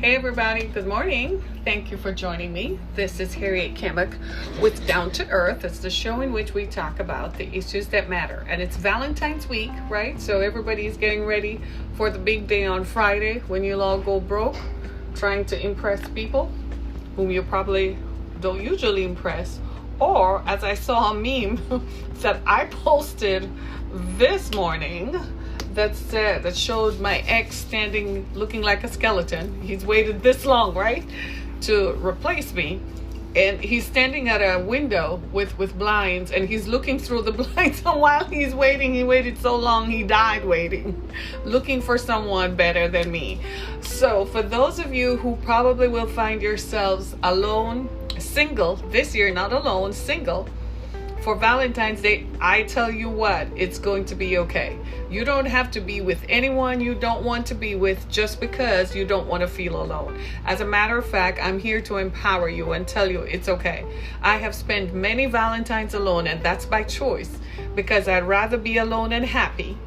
Hey everybody, good morning. Thank you for joining me. This is Harriet Kimmick with Down to Earth. It's the show in which we talk about the issues that matter. And it's Valentine's week, right? So everybody's getting ready for the big day on Friday when you'll all go broke trying to impress people whom you probably don't usually impress. Or, as I saw a meme that I posted this morning, that showed my ex standing looking like a skeleton. He's waited this long, right, to replace me, and he's standing at a window with blinds, and he's looking through the blinds. And while he's waiting, he waited so long he died waiting, looking for someone better than me. So for those of you who probably will find yourselves alone, single this year, not alone, single for Valentine's Day, I tell you what, it's going to be okay. You don't have to be with anyone you don't want to be with just because you don't want to feel alone. As a matter of fact, I'm here to empower you and tell you it's okay. I have spent many Valentines alone, and that's by choice, because I'd rather be alone and happy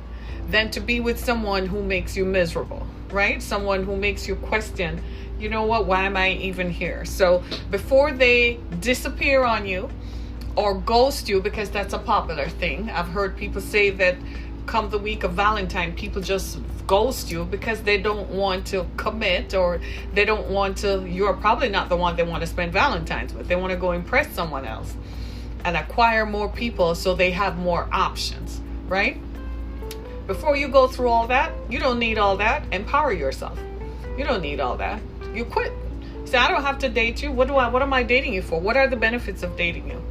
than to be with someone who makes you miserable, right? Someone who makes you question, you know what, why am I even here? So before they disappear on you, or ghost you, because that's a popular thing. I've heard people say that come the week of Valentine, people just ghost you because they don't want to commit, or they don't want to, you're probably not the one they want to spend Valentine's with. They want to go impress someone else and acquire more people so they have more options, right? Before you go through all that, you don't need all that. Empower yourself. You don't need all that. You quit. Say, I don't have to date you. What am I dating you for? What are the benefits of dating you?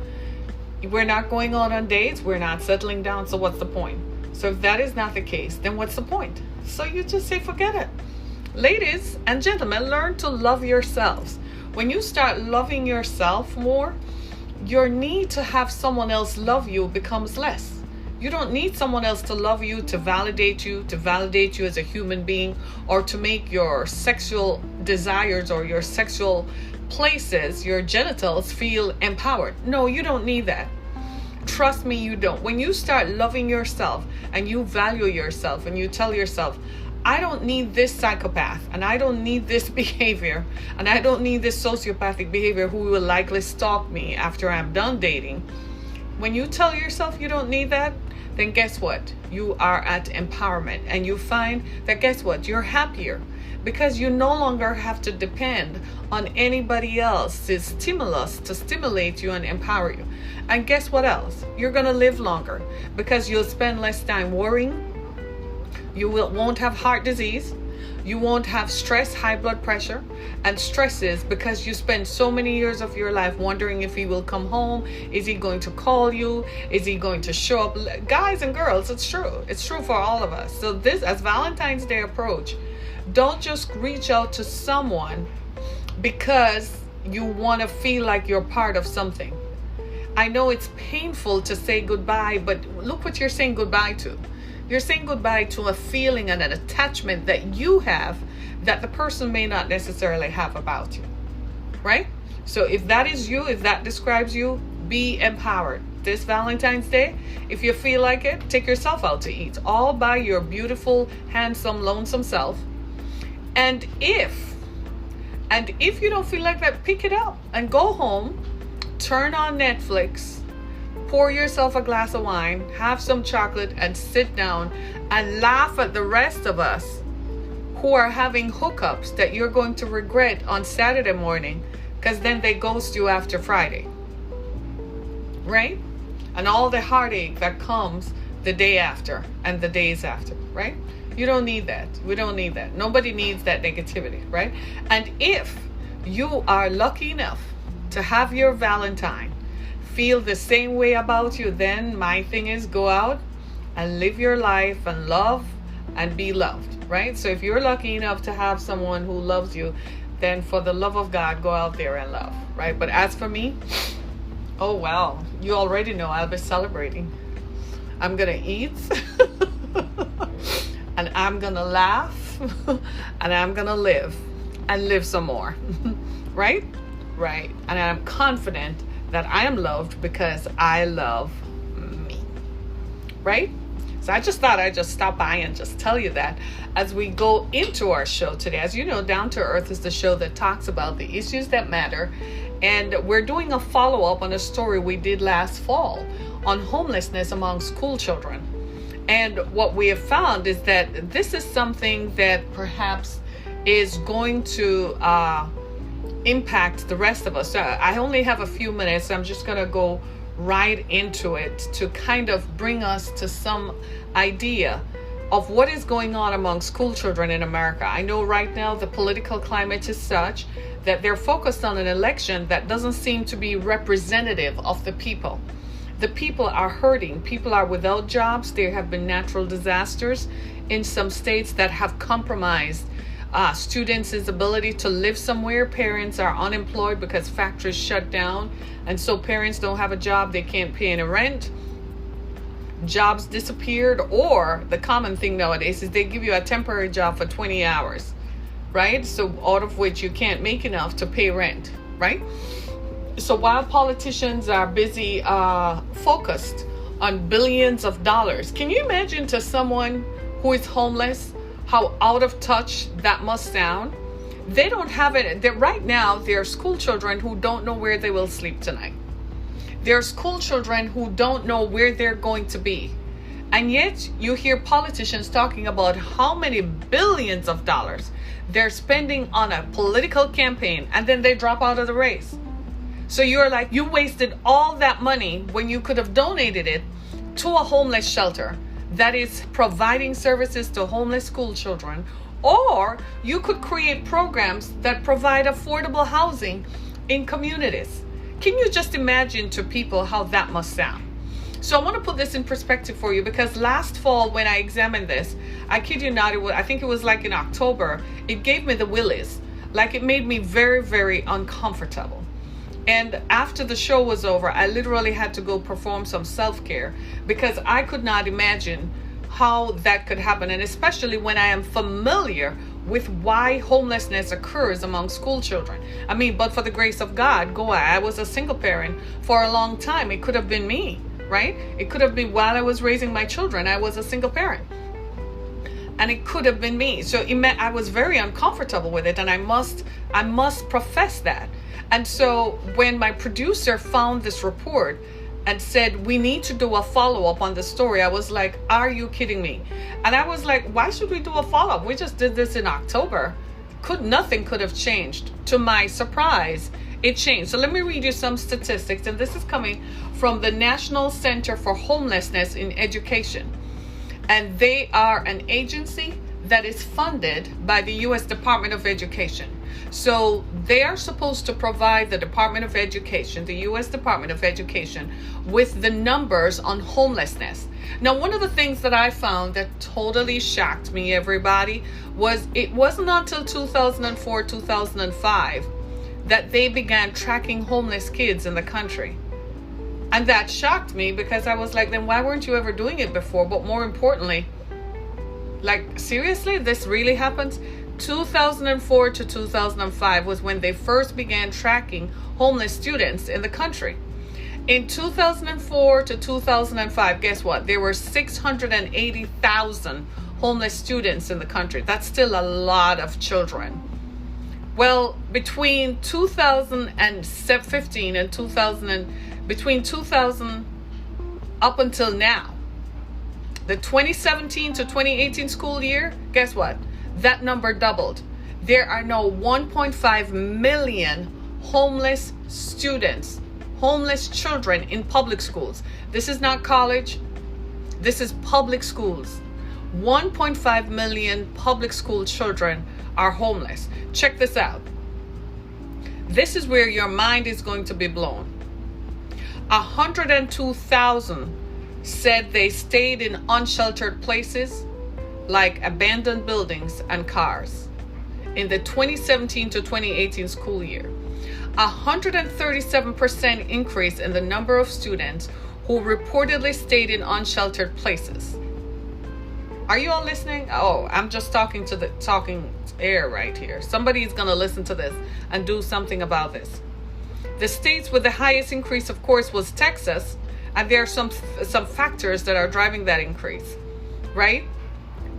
We're not going on dates. We're not settling down. So what's the point? So if that is not the case, then what's the point? So you just say, forget it. Ladies and gentlemen, learn to love yourselves. When you start loving yourself more, your need to have someone else love you becomes less. You don't need someone else to love you, to validate you as a human being, or to make your sexual desires or your sexual places, your genitals, feel empowered. No, you don't need that. Trust me, you don't. When you start loving yourself and you value yourself and you tell yourself, I don't need this psychopath, and I don't need this behavior, and I don't need this sociopathic behavior who will likely stalk me after I'm done dating. When you tell yourself you don't need that, then guess what? You are at empowerment, and you find that, guess what? You're happier, because you no longer have to depend on anybody else's stimulus to stimulate you and empower you. And guess what else? You're going to live longer, because you'll spend less time worrying. You won't have heart disease. You won't have stress, high blood pressure, and stresses, because you spend so many years of your life wondering if he will come home. Is he going to call you? Is he going to show up? Guys and girls, it's true. It's true for all of us. So this, as Valentine's Day approach, don't just reach out to someone because you want to feel like you're part of something. I know it's painful to say goodbye, but look what you're saying goodbye to. You're saying goodbye to a feeling and an attachment that you have that the person may not necessarily have about you, right? So if that is you, if that describes you, be empowered. This Valentine's Day, if you feel like it, take yourself out to eat, all by your beautiful, handsome, lonesome self. And if you don't feel like that, pick it up and go home, turn on Netflix, pour yourself a glass of wine, have some chocolate, and sit down and laugh at the rest of us who are having hookups that you're going to regret on Saturday morning, because then they ghost you after Friday, right? And all the heartache that comes the day after and the days after, right? You don't need that. We don't need that. Nobody needs that negativity, right? And if you are lucky enough to have your Valentine feel the same way about you, then my thing is, go out and live your life and love and be loved, right? So if you're lucky enough to have someone who loves you, then for the love of God, go out there and love, right? But as for me, oh well, you already know I'll be celebrating. I'm gonna eat and I'm gonna laugh and I'm gonna live and live some more. Right? And I'm confident that I am loved because I love me, right? So I just thought I'd just stop by and just tell you that as we go into our show today. As you know, Down to Earth is the show that talks about the issues that matter. And we're doing a follow-up on a story we did last fall on homelessness among school children. And what we have found is that this is something that perhaps is going to impact the rest of us. I only have a few minutes. I'm just going to go right into it to kind of bring us to some idea of what is going on among school children in America. I know right now the political climate is such that they're focused on an election that doesn't seem to be representative of the people. The people are hurting. People are without jobs. There have been natural disasters in some states that have compromised students' ability to live somewhere. Parents are unemployed because factories shut down, and so parents don't have a job. They can't pay any rent. Jobs disappeared, or the common thing nowadays is they give you a temporary job for 20 hours, right? So out of which you can't make enough to pay rent, right? So while politicians are busy focused on billions of dollars, can you imagine to someone who is homeless how out of touch that must sound? They don't have it. Right now, there are school children who don't know where they will sleep tonight. There are school children who don't know where they're going to be. And yet you hear politicians talking about how many billions of dollars they're spending on a political campaign, and then they drop out of the race. So you're like, you wasted all that money when you could have donated it to a homeless shelter that is providing services to homeless school children, or you could create programs that provide affordable housing in communities. Can you just imagine to people how that must sound? So I want to put this in perspective for you, because last fall when I examined this, I kid you not, I think it was like in October, it gave me the willies. Like, it made me very, very uncomfortable. And after the show was over, I literally had to go perform some self-care because I could not imagine how that could happen. And especially when I am familiar with why homelessness occurs among school children. I mean, but for the grace of God, I was a single parent for a long time. It could have been me, right? It could have been while I was raising my children, I was a single parent. And it could have been me. So it meant I was very uncomfortable with it. And I must profess that. And so when my producer found this report and said, we need to do a follow-up on the story, I was like, are you kidding me? And I was like, why should we do a follow-up? We just did this in October. Nothing could have changed. To my surprise, it changed. So let me read you some statistics. And this is coming from the National Center for Homelessness in Education. And they are an agency that is funded by the U.S. Department of Education. So they are supposed to provide the Department of Education, the U.S. Department of Education, with the numbers on homelessness. Now, one of the things that I found that totally shocked me, everybody, was it wasn't until 2004, 2005 that they began tracking homeless kids in the country. And that shocked me because I was like, then why weren't you ever doing it before? But more importantly, like, seriously, this really happens? 2004 to 2005 was when they first began tracking homeless students in the country. In 2004 to 2005, guess what? There were 680,000 homeless students in the country. That's still a lot of children. Well, between 2015 and between 2000 up until now, the 2017 to 2018 school year, guess what? That number doubled. There are now 1.5 million homeless students, homeless children in public schools. This is not college. This is public schools. 1.5 million public school children are homeless. Check this out. This is where your mind is going to be blown. 102,000 said they stayed in unsheltered places like abandoned buildings and cars in the 2017 to 2018 school year. 137% increase in the number of students who reportedly stayed in unsheltered places. Are you all listening? Oh, I'm just talking air right here. Somebody's going to listen to this and do something about this. The states with the highest increase, of course, was Texas, and there are some factors that are driving that increase. right?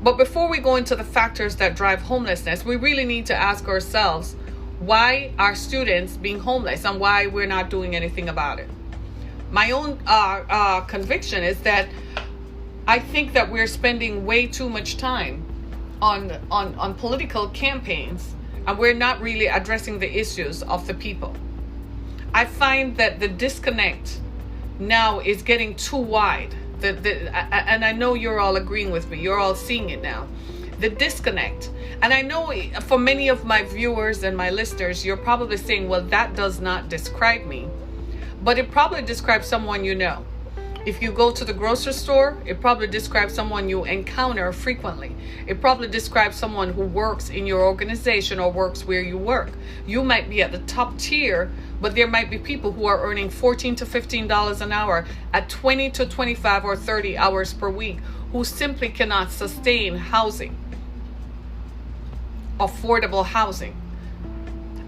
But before we go into the factors that drive homelessness, we really need to ask ourselves, why are students being homeless and why we're not doing anything about it? My own conviction is that I think that we're spending way too much time on political campaigns, and we're not really addressing the issues of the people. I find that the disconnect now is getting too wide. And I know you're all agreeing with me. You're all seeing it now. The disconnect. And I know for many of my viewers and my listeners, you're probably saying, well, that does not describe me. But it probably describes someone you know. If you go to the grocery store, it probably describes someone you encounter frequently. It probably describes someone who works in your organization or works where you work. You might be at the top tier, but there might be people who are earning $14 to $15 an hour at 20 to 25 or 30 hours per week, who simply cannot sustain housing, affordable housing.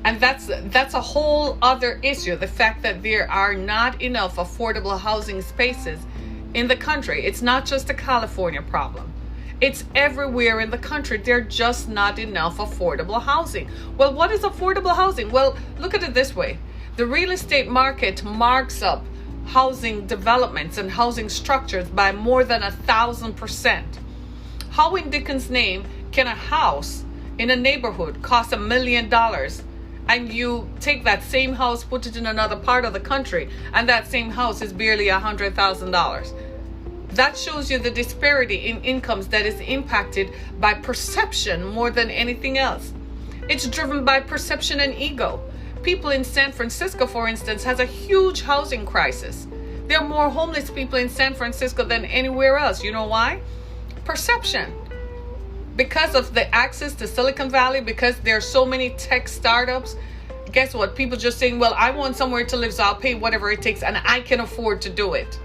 And that's a whole other issue. The fact that there are not enough affordable housing spaces in the country. It's not just a California problem. It's everywhere in the country. There are just not enough affordable housing. Well, what is affordable housing? Well, look at it this way. The real estate market marks up housing developments and housing structures by more than 1,000%. How in Dickens' name can a house in a neighborhood cost $1 million? And you take that same house, put it in another part of the country, and that same house is barely $100,000. That shows you the disparity in incomes that is impacted by perception more than anything else. It's driven by perception and ego. People in San Francisco, for instance, has a huge housing crisis. There are more homeless people in San Francisco than anywhere else. You know why? Perception. Because of the access to Silicon Valley, because there are so many tech startups, guess what? People just saying, well, I want somewhere to live, so I'll pay whatever it takes, and I can afford to do it.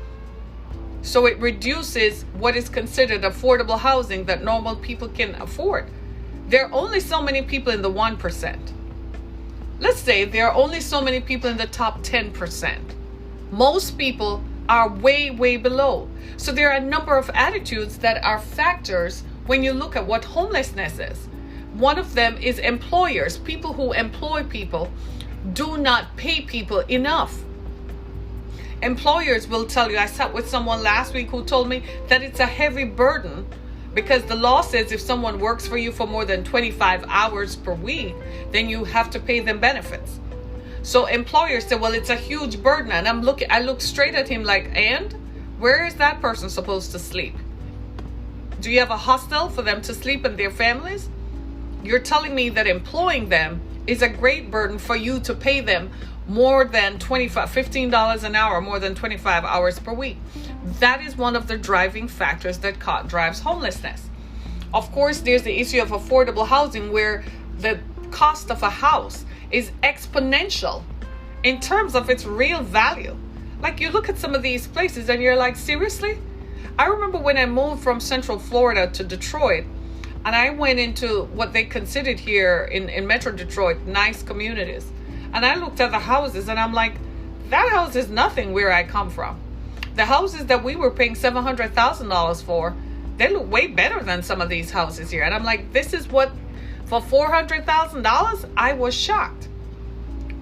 So it reduces what is considered affordable housing that normal people can afford. There are only so many people in the 1%. Let's say there are only so many people in the top 10%. Most people are way, way below. So there are a number of attitudes that are factors when you look at what homelessness is. One of them is employers. People who employ people do not pay people enough. Employers will tell you, I sat with someone last week who told me that it's a heavy burden because the law says if someone works for you for more than 25 hours per week, then you have to pay them benefits. So employers say, well, it's a huge burden. And I look straight at him like, and where is that person supposed to sleep? Do you have a hostel for them to sleep and their families? You're telling me that employing them is a great burden for you to pay them more than $15 an hour, more than 25 hours per week. That is one of the driving factors that drives homelessness. Of course, there's the issue of affordable housing where the cost of a house is exponential in terms of its real value. Like you look at some of these places and you're like, seriously? I remember when I moved from Central Florida to Detroit, and I went into what they considered here in Metro Detroit, nice communities. And I looked at the houses and I'm like, that house is nothing where I come from. The houses that we were paying $700,000 for, they look way better than some of these houses here. And I'm like, this is what, for $400,000? I was shocked.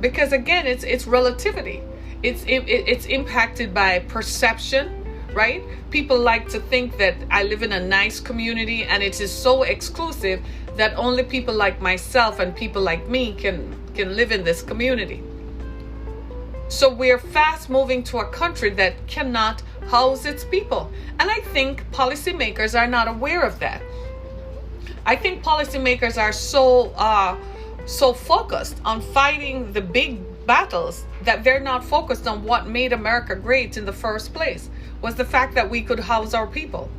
Because again, it's relativity. It's impacted by perception. Right? People like to think that I live in a nice community and it is so exclusive that only people like myself and people like me can live in this community. So we're fast moving to a country that cannot house its people. And I think policymakers are not aware of that. I think policymakers are so focused on fighting the big battles that they're not focused on what made America great in the first place, was the fact that we could house our people.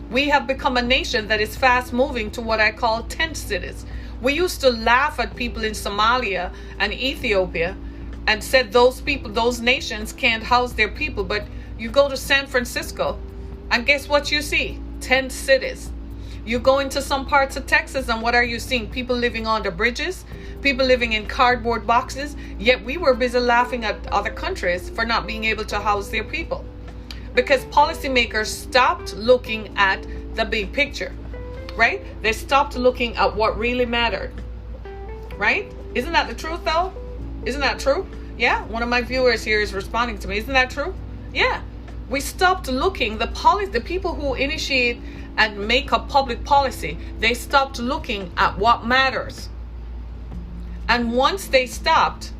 We have become a nation that is fast moving to what I call tent cities. We used to laugh at people in Somalia and Ethiopia and said those nations can't house their people. But you go to San Francisco and guess what you see? Tent cities. You go into some parts of Texas and what are you seeing? People living under bridges, people living in cardboard boxes. Yet we were busy laughing at other countries for not being able to house their people. Because policymakers stopped looking at the big picture, right? They stopped looking at what really mattered, right? Isn't that the truth though? Isn't that true? Yeah, one of my viewers here is responding to me. Isn't that true? Yeah. We stopped looking, the people who initiate and make a public policy, they stopped looking at what matters. And once they stopped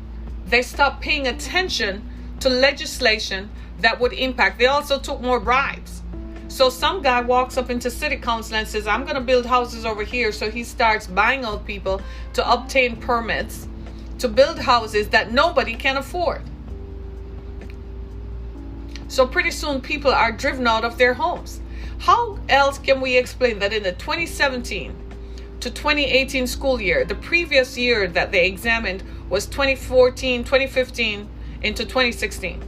paying attention to legislation that would impact. They also took more bribes. So some guy walks up into city council and says, I'm going to build houses over here. So he starts buying out people to obtain permits to build houses that nobody can afford. So pretty soon people are driven out of their homes. How else can we explain that in the 2017 to 2018 school year, the previous year that they examined was 2015 into 2016.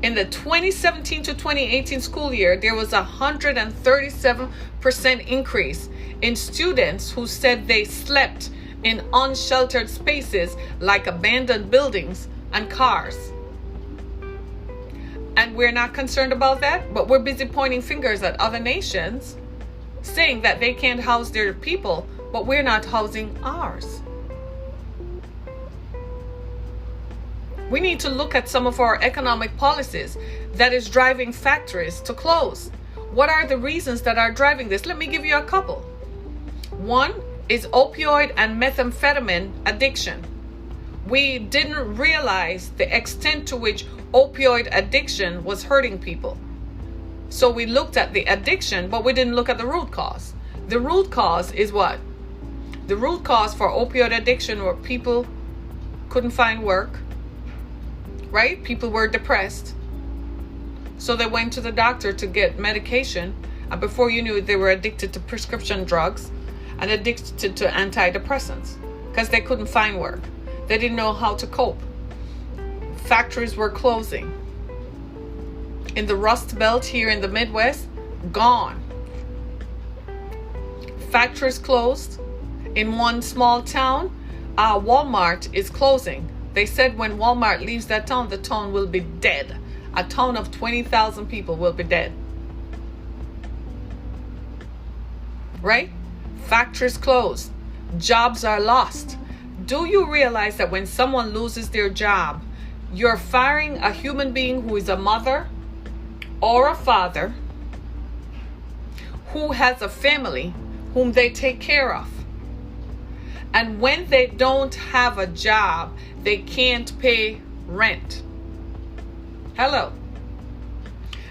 In the 2017 to 2018 school year, there was a 137% increase in students who said they slept in unsheltered spaces like abandoned buildings and cars. And we're not concerned about that, but we're busy pointing fingers at other nations, saying that they can't house their people, but we're not housing ours. We need to look at some of our economic policies that is driving factories to close. What are the reasons that are driving this? Let me give you a couple. One is opioid and methamphetamine addiction. We didn't realize the extent to which opioid addiction was hurting people. So we looked at the addiction, but we didn't look at the root cause. The root cause is what? The root cause for opioid addiction were people couldn't find work, right? People were depressed. So they went to the doctor to get medication. And before you knew it, they were addicted to prescription drugs and addicted to antidepressants because they couldn't find work. They didn't know how to cope. Factories were closing. In the Rust Belt here in the Midwest, gone. Factories closed. In one small town, Walmart is closing. They said when Walmart leaves that town, the town will be dead. A town of 20,000 people will be dead. Right? Factories closed. Jobs are lost. Do you realize that when someone loses their job, you're firing a human being who is a mother or a father who has a family whom they take care of? And when they don't have a job, they can't pay rent. Hello.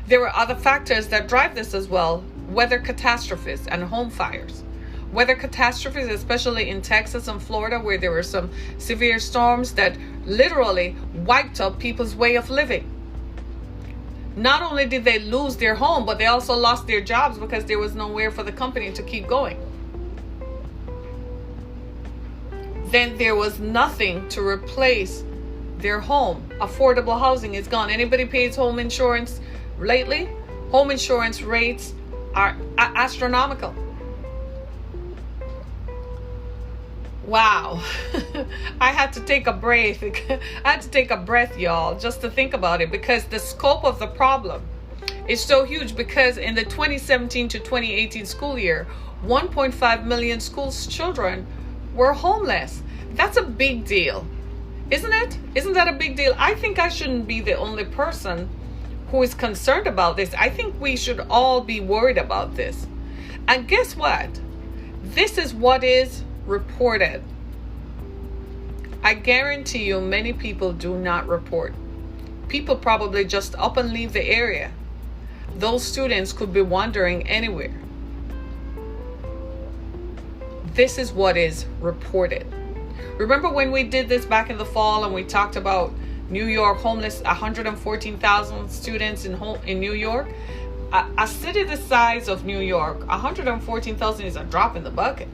There are other factors that drive this as well. Weather catastrophes and home fires. Weather catastrophes, especially in Texas and Florida, where there were some severe storms that literally wiped out people's way of living. Not only did they lose their home, but they also lost their jobs because there was nowhere for the company to keep going. Then there was nothing to replace their home. Affordable housing is gone. Anybody pays home insurance lately? Home insurance rates are astronomical. Wow. I had to take a breath. I had to take a breath, y'all, just to think about it, because the scope of the problem is so huge. Because in the 2017 to 2018 school year, 1.5 million school children were homeless. That's a big deal, isn't it? Isn't that a big deal? I think I shouldn't be the only person who is concerned about this. I think we should all be worried about this. And guess what? This is what is reported. I guarantee you many people do not report. People probably just up and leave the area. Those students could be wandering anywhere. This is what is reported. Remember when we did this back in the fall and we talked about New York homeless, 114,000 students in New York? A city the size of New York, 114,000 is a drop in the bucket.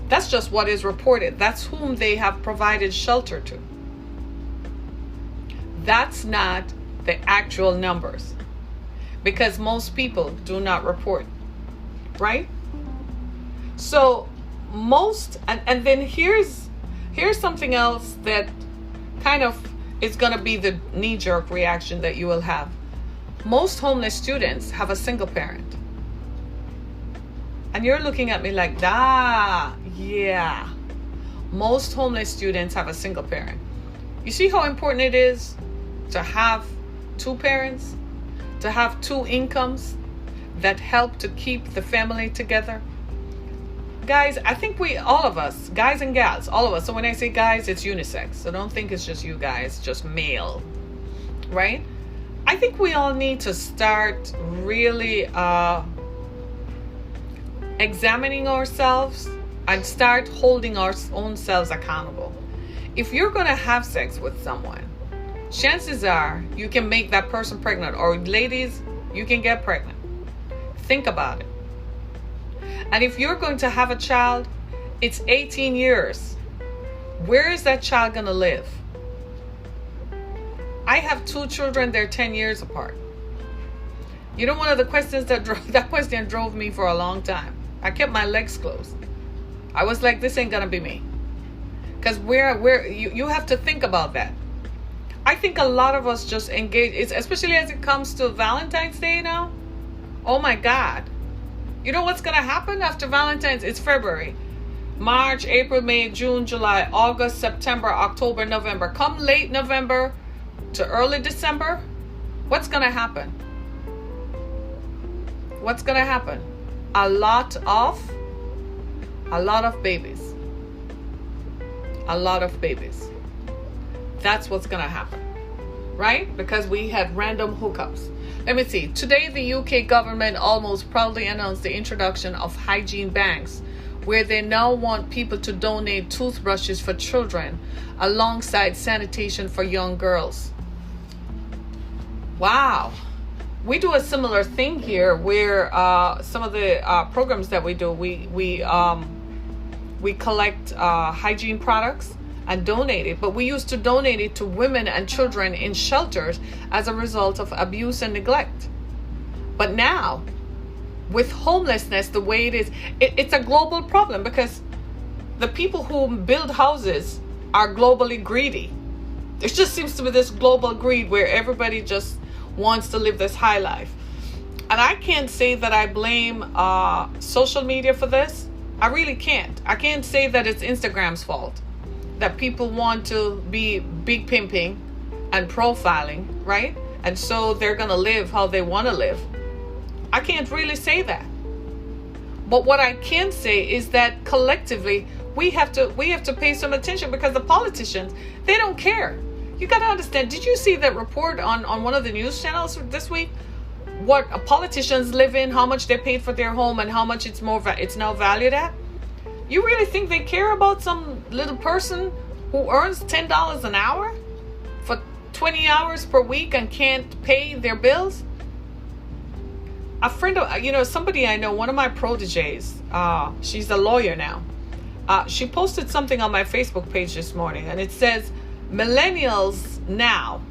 That's just what is reported. That's whom they have provided shelter to. That's not the actual numbers, because most people do not report, right? So and then here's something else that kind of is going to be the knee-jerk reaction that you will have. Most homeless students have a single parent. And you're looking at me like, yeah. Most homeless students have a single parent. You see how important it is to have two parents, to have two incomes that help to keep the family together? Guys, I think all of us, guys and gals, all of us. So when I say guys, it's unisex. So don't think it's just you guys, just male, right? I think we all need to start really examining ourselves and start holding our own selves accountable. If you're going to have sex with someone, chances are you can make that person pregnant, or ladies, you can get pregnant. Think about it. And if you're going to have a child, it's 18 years. Where is that child going to live? I have two children, they're 10 years apart. You know, one of the questions that question drove me for a long time. I kept my legs closed. I was like, this ain't gonna be me. Because you have to think about that. I think a lot of us just engage, especially as it comes to Valentine's Day now. Oh my God. You know what's gonna happen after Valentine's? It's February. March, April, May, June, July, August, September, October, November. Come late November to early December, what's gonna happen? What's gonna happen? A lot of babies. A lot of babies. That's what's gonna happen, right? Because we have random hookups. Let me see. Today, the UK government almost proudly announced the introduction of hygiene banks, where they now want people to donate toothbrushes for children alongside sanitation for young girls. Wow. We do a similar thing here where some of the programs that we do, we collect hygiene products and donate it. But we used to donate it to women and children in shelters as a result of abuse and neglect. But now, with homelessness the way it is, it's a global problem because the people who build houses are globally greedy. There just seems to be this global greed where everybody just wants to live this high life. And I can't say that I blame social media for this. I really can't. I can't say that it's Instagram's fault, that people want to be big pimping and profiling, right? And so they're going to live how they want to live. I can't really say that. But what I can say is that collectively we have to pay some attention, because the politicians, they don't care. You got to understand, did you see that report on one of the news channels this week? What politicians live in, how much they paid for their home, and how much it's now valued at? You really think they care about some little person who earns $10 an hour for 20 hours per week and can't pay their bills? A friend of, somebody I know, one of my proteges, she's a lawyer now. She posted something on my Facebook page this morning, and it says, millennials now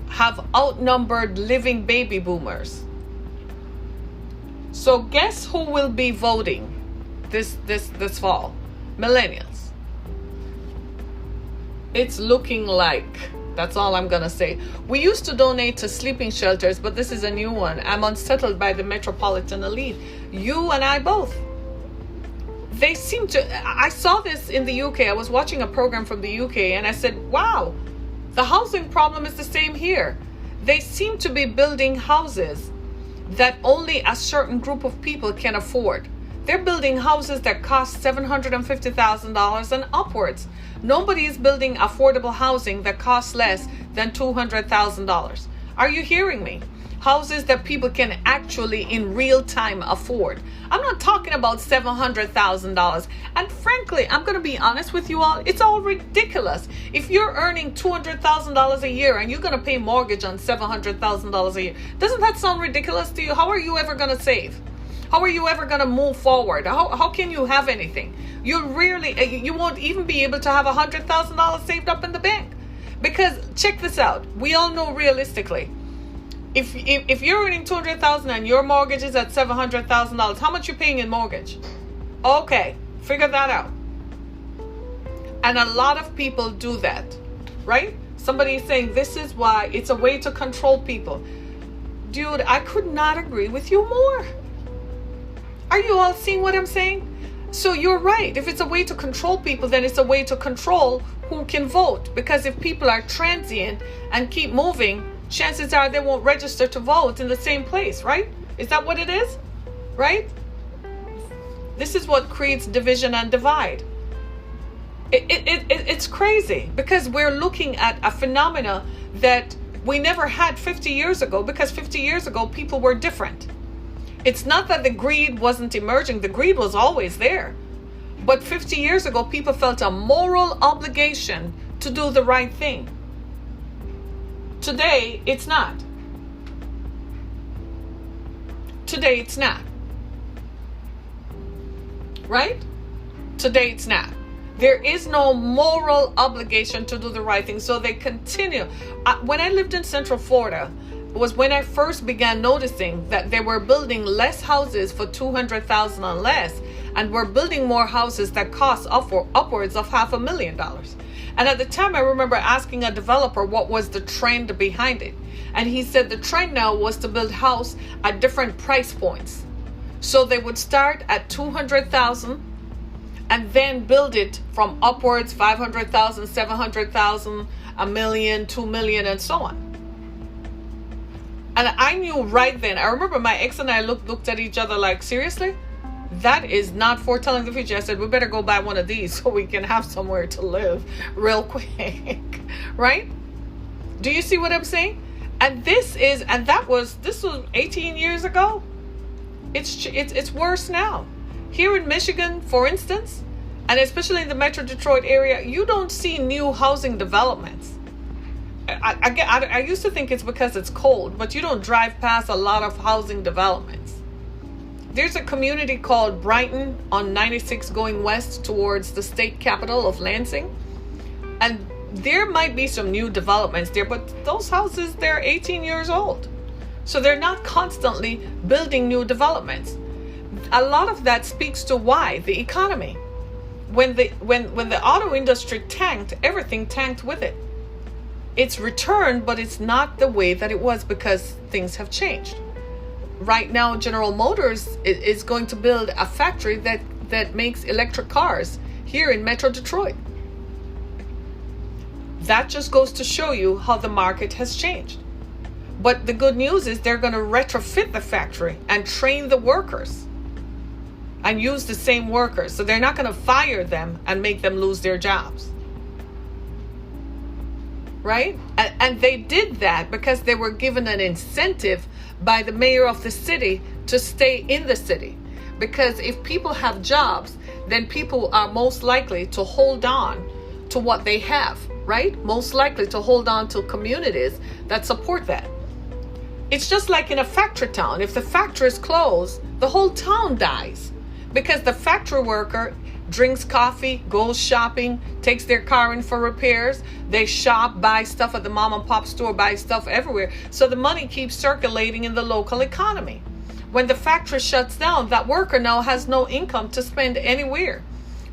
have outnumbered living baby boomers. So guess who will be voting this fall? Millennials. It's looking like, that's all I'm gonna say. We used to donate to sleeping shelters, but this is a new one. I'm unsettled by the metropolitan elite. You and I both. They seem to, I saw this in the UK. I was watching a program from the UK and I said, wow, the housing problem is the same here. They seem to be building houses that only a certain group of people can afford. They're building houses that cost $750,000 and upwards. Nobody is building affordable housing that costs less than $200,000. Are you hearing me? Houses that people can actually in real time afford. I'm not talking about $700,000. And frankly, I'm going to be honest with you all, it's all ridiculous. If you're earning $200,000 a year and you're going to pay mortgage on $700,000 a year, doesn't that sound ridiculous to you? How are you ever going to save? How are you ever going to move forward? How can you have anything? You won't even be able to have $100,000 saved up in the bank. Because check this out. We all know realistically, if you're earning $200,000 and your mortgage is at $700,000, how much you paying in mortgage? Okay, figure that out. And a lot of people do that, right? Somebody is saying this is why it's a way to control people. Dude, I could not agree with you more. Are you all seeing what I'm saying? So you're right. If it's a way to control people, then it's a way to control who can vote. Because if people are transient and keep moving, chances are they won't register to vote in the same place, right? Is that what it is? Right? This is what creates division and divide. It's crazy because we're looking at a phenomena that we never had 50 years ago, because 50 years ago people were different. It's not that the greed wasn't emerging. The greed was always there. But 50 years ago, people felt a moral obligation to do the right thing. Today, it's not. Today, it's not. Right? Today, it's not. There is no moral obligation to do the right thing. So they continue. When I lived in Central Florida, was when I first began noticing that they were building less houses for $200,000 and less, and were building more houses that cost upwards of $500,000. And at the time, I remember asking a developer what was the trend behind it, and he said the trend now was to build house at different price points. So they would start at $200,000 and then build it from upwards $500,000, $700,000, $1 million, $2 million, and so on. And I knew right then, I remember my ex and I looked at each other like, seriously? That is not foretelling the future. I said, we better go buy one of these so we can have somewhere to live real quick. Right? Do you see what I'm saying? And this was 18 years ago. It's worse now. Here in Michigan, for instance, and especially in the Metro Detroit area, you don't see new housing developments. I used to think it's because it's cold, but you don't drive past a lot of housing developments. There's a community called Brighton on 96 going west towards the state capital of Lansing. And there might be some new developments there, but those houses, they're 18 years old. So they're not constantly building new developments. A lot of that speaks to why? The economy. When the auto industry tanked, everything tanked with it. It's returned, but it's not the way that it was because things have changed. Right now, General Motors is going to build a factory that makes electric cars here in Metro Detroit. That just goes to show you how the market has changed. But the good news is they're going to retrofit the factory and train the workers and use the same workers. So they're not going to fire them and make them lose their jobs. Right? And they did that because they were given an incentive by the mayor of the city to stay in the city. Because if people have jobs, then people are most likely to hold on to what they have, right? Most likely to hold on to communities that support that. It's just like in a factory town. If the factory is closed, the whole town dies because the factory worker drinks coffee, goes shopping, takes their car in for repairs. They shop, buy stuff at the mom and pop store, buy stuff everywhere. So the money keeps circulating in the local economy. When the factory shuts down, that worker now has no income to spend anywhere.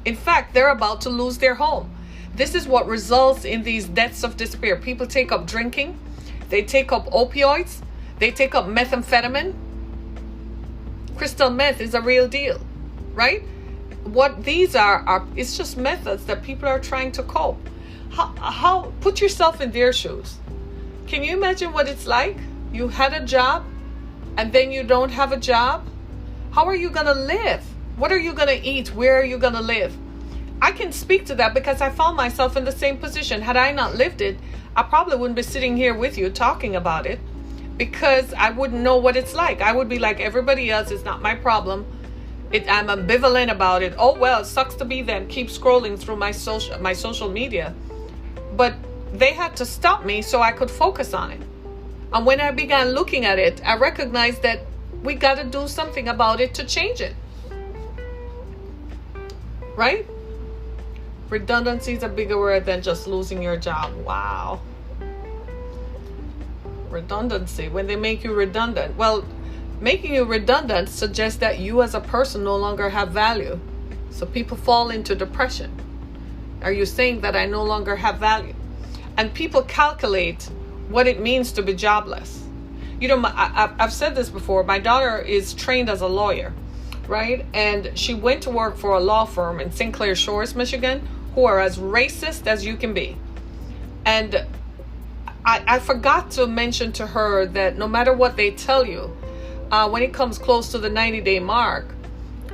In fact, they're about to lose their home. This is what results in these deaths of despair. People take up drinking. They take up opioids. They take up methamphetamine. Crystal meth is a real deal, right? What these are it's just methods that people are trying to cope. How put yourself in their shoes. Can you imagine what it's like? You had a job and then you don't have a job. How are you going to live? What are you going to eat? Where are you going to live? I can speak to that because I found myself in the same position. Had I not lived it, I probably wouldn't be sitting here with you talking about it, because I wouldn't know what it's like. I would be like everybody else. It's not my problem. I'm ambivalent about it. Oh, well, it sucks to be them. Keep scrolling through my social media. But they had to stop me so I could focus on it. And when I began looking at it, I recognized that we got to do something about it to change it. Right? Redundancy is a bigger word than just losing your job. Wow. Redundancy. When they make you redundant. Well, making you redundant suggests that you as a person no longer have value. So people fall into depression. Are you saying that I no longer have value? And people calculate what it means to be jobless. You know, I've said this before. My daughter is trained as a lawyer. right? And she went to work for a law firm in St. Clair Shores, Michigan, who are as racist as you can be. And I forgot to mention to her that no matter what they tell you, when it comes close to the 90-day mark,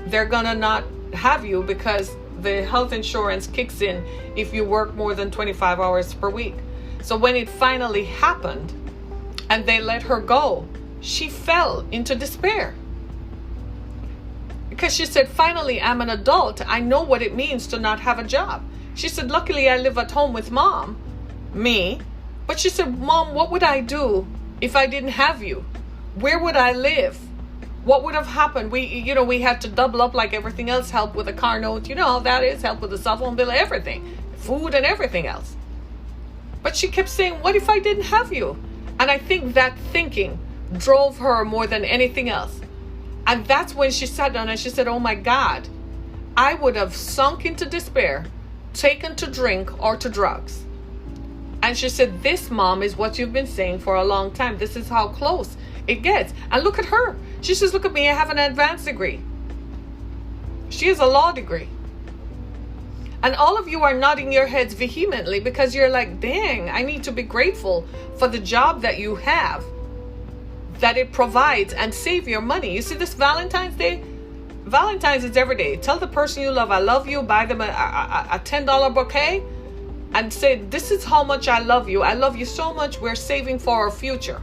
they're gonna not have you because the health insurance kicks in if you work more than 25 hours per week. So when it finally happened and they let her go, she fell into despair. Because she said, finally, I'm an adult. I know what it means to not have a job. She said, luckily, I live at home with mom, me. But she said, Mom, what would I do if I didn't have you? Where would I live? What would have happened? We had to double up like everything else, help with a car note. You know how that is, help with the cell phone bill, everything, food and everything else. But she kept saying, what if I didn't have you? And I think that thinking drove her more than anything else. And that's when she sat down and she said, oh my God, I would have sunk into despair, taken to drink or to drugs. And she said, this, Mom, is what you've been saying for a long time. This is how close it gets. And look at her. She says, look at me, I have an advanced degree. She has a law degree. And all of you are nodding your heads vehemently because you're like, dang, I need to be grateful for the job that you have, that it provides, and save your money. You see this Valentine's Day? Valentine's is every day. Tell the person you love, I love you. Buy them a $10 bouquet and say, this is how much I love you. I love you so much. We're saving for our future.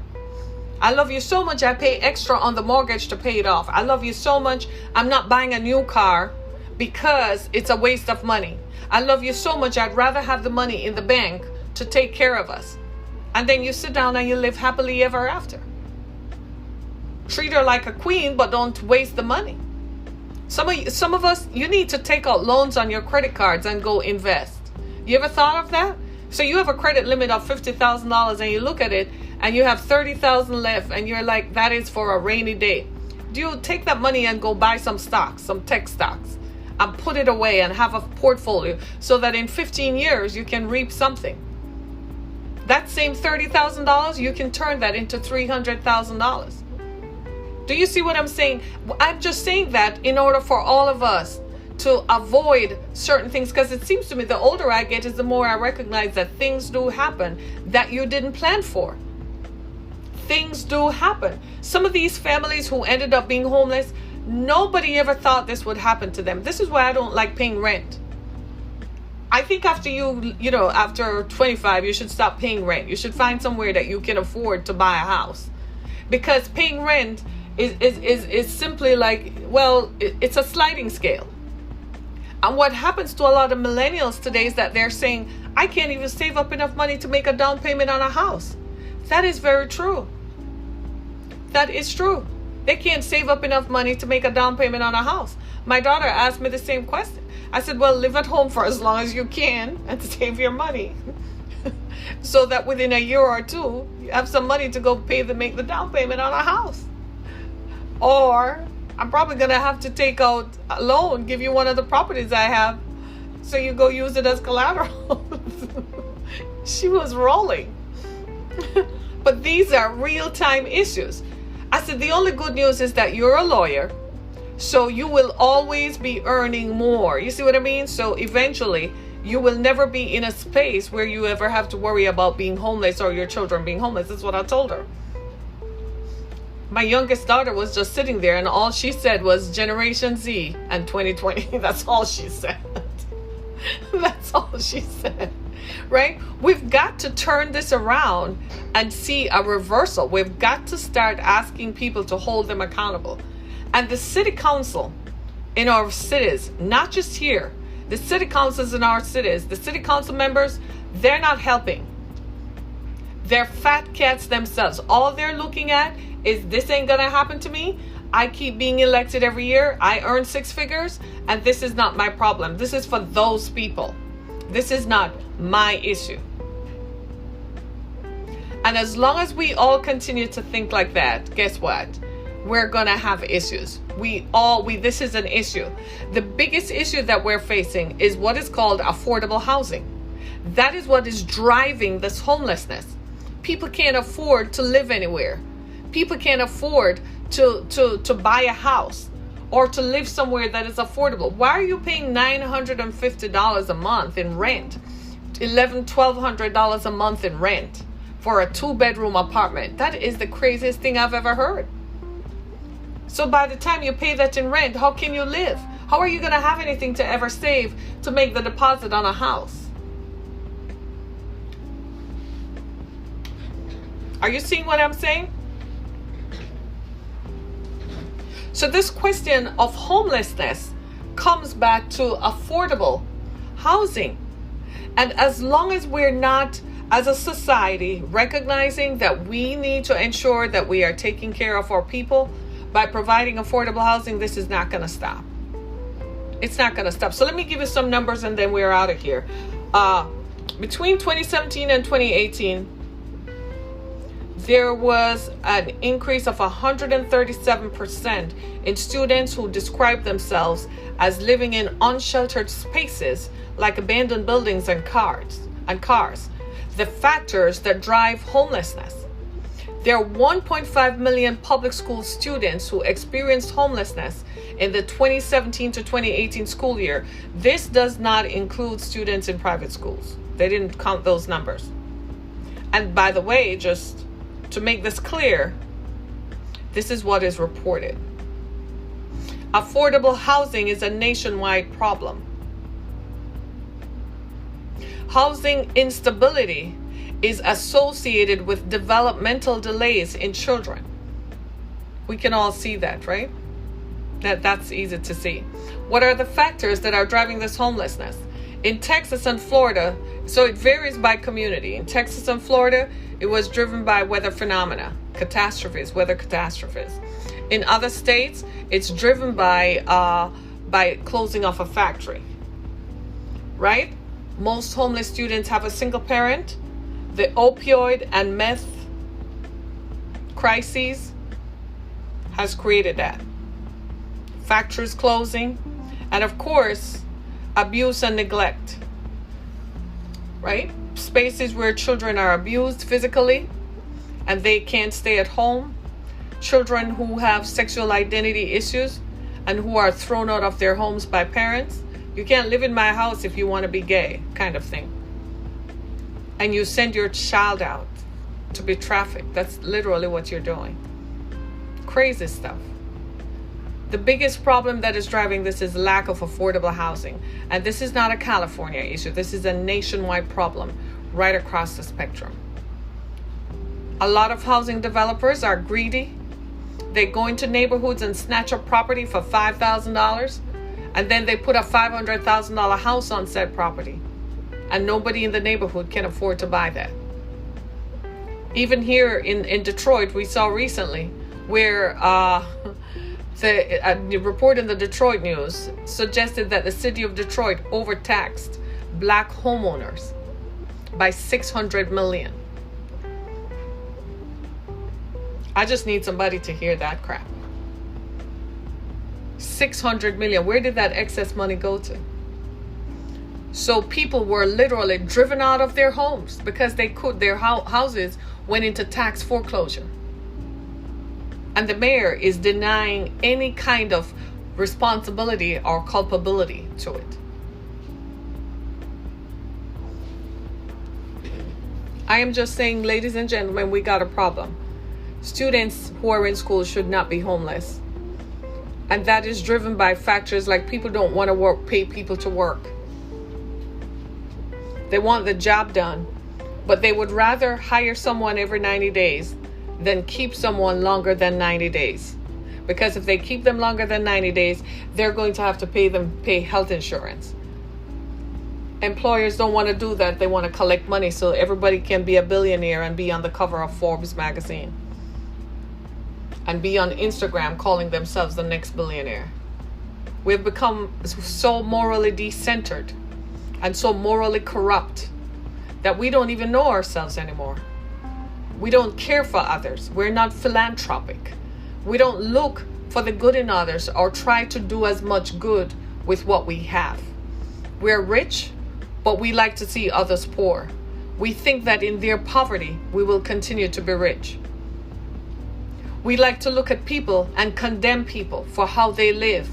I love you so much. I pay extra on the mortgage to pay it off. I love you so much. I'm not buying a new car because it's a waste of money. I love you so much. I'd rather have the money in the bank to take care of us. And then you sit down and you live happily ever after. Treat her like a queen, but don't waste the money. Some of us, you need to take out loans on your credit cards and go invest. You ever thought of that? So you have a credit limit of $50,000 and you look at it and you have $30,000 left and you're like, that is for a rainy day. Do you take that money and go buy some stocks, some tech stocks, and put it away and have a portfolio so that in 15 years you can reap something? That same $30,000, you can turn that into $300,000. Do you see what I'm saying? I'm just saying that in order for all of us to avoid certain things, because it seems to me the older I get is the more I recognize that things do happen that you didn't plan for. Things do happen. Some of these families who ended up being homeless, nobody ever thought this would happen to them. This is why I don't like paying rent. I think after after 25, you should stop paying rent. You should find somewhere that you can afford to buy a house. Because paying rent is simply like, well, it's a sliding scale. And what happens to a lot of millennials today is that they're saying, I can't even save up enough money to make a down payment on a house. That is very true. That is true. They can't save up enough money to make a down payment on a house. My daughter asked me the same question. I said, well, live at home for as long as you can and save your money so that within a year or two, you have some money to go make the down payment on a house. Or I'm probably going to have to take out a loan, give you one of the properties I have, so you go use it as collateral. She was rolling. But these are real-time issues. I said, the only good news is that you're a lawyer, so you will always be earning more. You see what I mean? So eventually, you will never be in a space where you ever have to worry about being homeless or your children being homeless. That's what I told her. My youngest daughter was just sitting there and all she said was Generation Z and 2020. That's all she said. That's all she said. Right? We've got to turn this around and see a reversal. We've got to start asking people to hold them accountable. And the city council in our cities, not just here, the city councils in our cities, the city council members, they're not helping. They're fat cats themselves. All they're looking at is, this ain't gonna happen to me. I keep being elected every year. I earn 6 figures, and this is not my problem. This is for those people. This is not my issue. And as long as we all continue to think like that, guess what? We're gonna have issues. This is an issue. The biggest issue that we're facing is what is called affordable housing. That is what is driving this homelessness. People can't afford to live anywhere. People can't afford to buy a house. or to live somewhere that is affordable. Why are you paying $950 a month in rent? $1,200 a month in rent for a 2-bedroom apartment. That is the craziest thing I've ever heard. So by the time you pay that in rent, how can you live? How are you going to have anything to ever save to make the deposit on a house? Are you seeing what I'm saying? So this question of homelessness comes back to affordable housing. And as long as we're not, as a society, recognizing that we need to ensure that we are taking care of our people by providing affordable housing, this is not going to stop. It's not going to stop. So let me give you some numbers and then we're out of here. Between 2017 and 2018, there was an increase of 137% in students who described themselves as living in unsheltered spaces like abandoned buildings and cars. The factors that drive homelessness. There are 1.5 million public school students who experienced homelessness in the 2017 to 2018 school year. This does not include students in private schools. They didn't count those numbers. And by the way, just to make this clear, this is what is reported. Affordable housing is a nationwide problem. Housing instability is associated with developmental delays in children. We can all see that, right? That's easy to see. What are the factors that are driving this homelessness? In Texas and Florida, so it varies by community. In Texas and Florida, it was driven by weather phenomena, weather catastrophes. In other states, it's driven by closing off a factory, right? Most homeless students have a single parent. The opioid and meth crises has created that. Factories closing, and of course, abuse and neglect, right? Spaces where children are abused physically and they can't stay at home. Children who have sexual identity issues and who are thrown out of their homes by parents. You can't live in my house if you want to be gay, kind of thing. And you send your child out to be trafficked. That's literally what you're doing. Crazy stuff. The biggest problem that is driving this is lack of affordable housing. And this is not a California issue. This is a nationwide problem right across the spectrum. A lot of housing developers are greedy. They go into neighborhoods and snatch up property for $5,000. And then they put a $500,000 house on said property. And nobody in the neighborhood can afford to buy that. Even here in Detroit, we saw recently where the report in the Detroit News suggested that the city of Detroit overtaxed black homeowners by $600 million. I just need somebody to hear that crap. $600 million. Where did that excess money go to? So people were literally driven out of their homes because their houses went into tax foreclosure. And the mayor is denying any kind of responsibility or culpability to it. I am just saying, ladies and gentlemen, we got a problem. Students who are in school should not be homeless. And that is driven by factors like people don't want to work, pay people to work. They want the job done, but they would rather hire someone every 90 days than keep someone longer than 90 days. Because if they keep them longer than 90 days, they're going to have to pay health insurance. Employers don't want to do that. They want to collect money so everybody can be a billionaire and be on the cover of Forbes magazine. And be on Instagram calling themselves the next billionaire. We've become so morally decentered and so morally corrupt that we don't even know ourselves anymore. We don't care for others. We're not philanthropic. We don't look for the good in others or try to do as much good with what we have. We're rich, but we like to see others poor. We think that in their poverty, we will continue to be rich. We like to look at people and condemn people for how they live,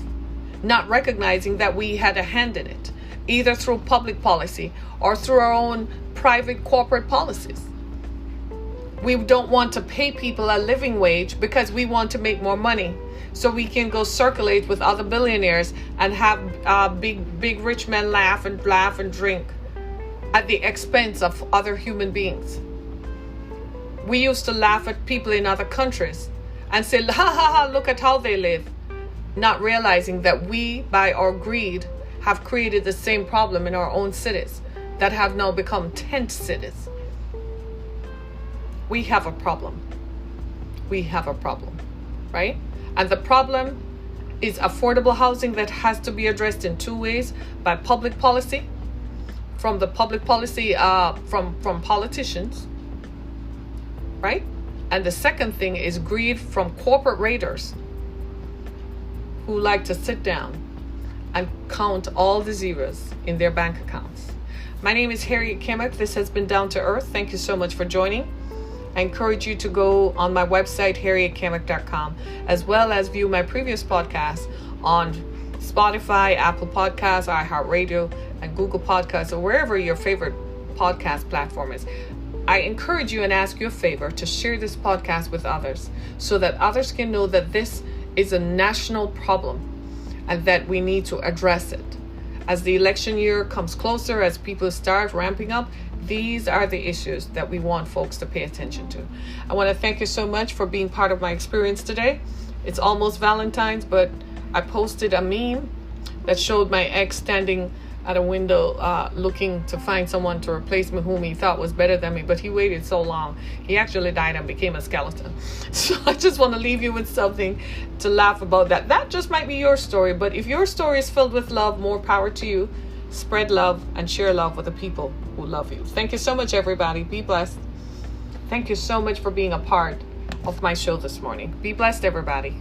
not recognizing that we had a hand in it, either through public policy or through our own private corporate policies. We don't want to pay people a living wage because we want to make more money so we can go circulate with other billionaires and have big rich men laugh and drink at the expense of other human beings. We used to laugh at people in other countries and say, ha ha ha, look at how they live, not realizing that we, by our greed, have created the same problem in our own cities that have now become tent cities. We have a problem. We have a problem, right? And the problem is affordable housing that has to be addressed in two ways: by public policy, from the public policy from politicians, right? And the second thing is greed from corporate raiders who like to sit down and count all the zeros in their bank accounts. My name is Harriet Kimmick. This has been Down to Earth. Thank you so much for joining. I encourage you to go on my website, harrietkimmick.com, as well as view my previous podcasts on Spotify, Apple Podcasts, iHeartRadio, and Google Podcasts, or wherever your favorite podcast platform is. I encourage you and ask you a favor to share this podcast with others so that others can know that this is a national problem and that we need to address it. As the election year comes closer, as people start ramping up, these are the issues that we want folks to pay attention to. I want to thank you so much for being part of my experience today. It's almost Valentine's, but I posted a meme that showed my ex standing at a window looking to find someone to replace me whom he thought was better than me, but he waited so long. He actually died and became a skeleton. So I just want to leave you with something to laugh about that. That just might be your story, but if your story is filled with love, more power to you. Spread love and share love with the people who love you. Thank you so much, everybody. Be blessed. Thank you so much for being a part of my show this morning. Be blessed, everybody.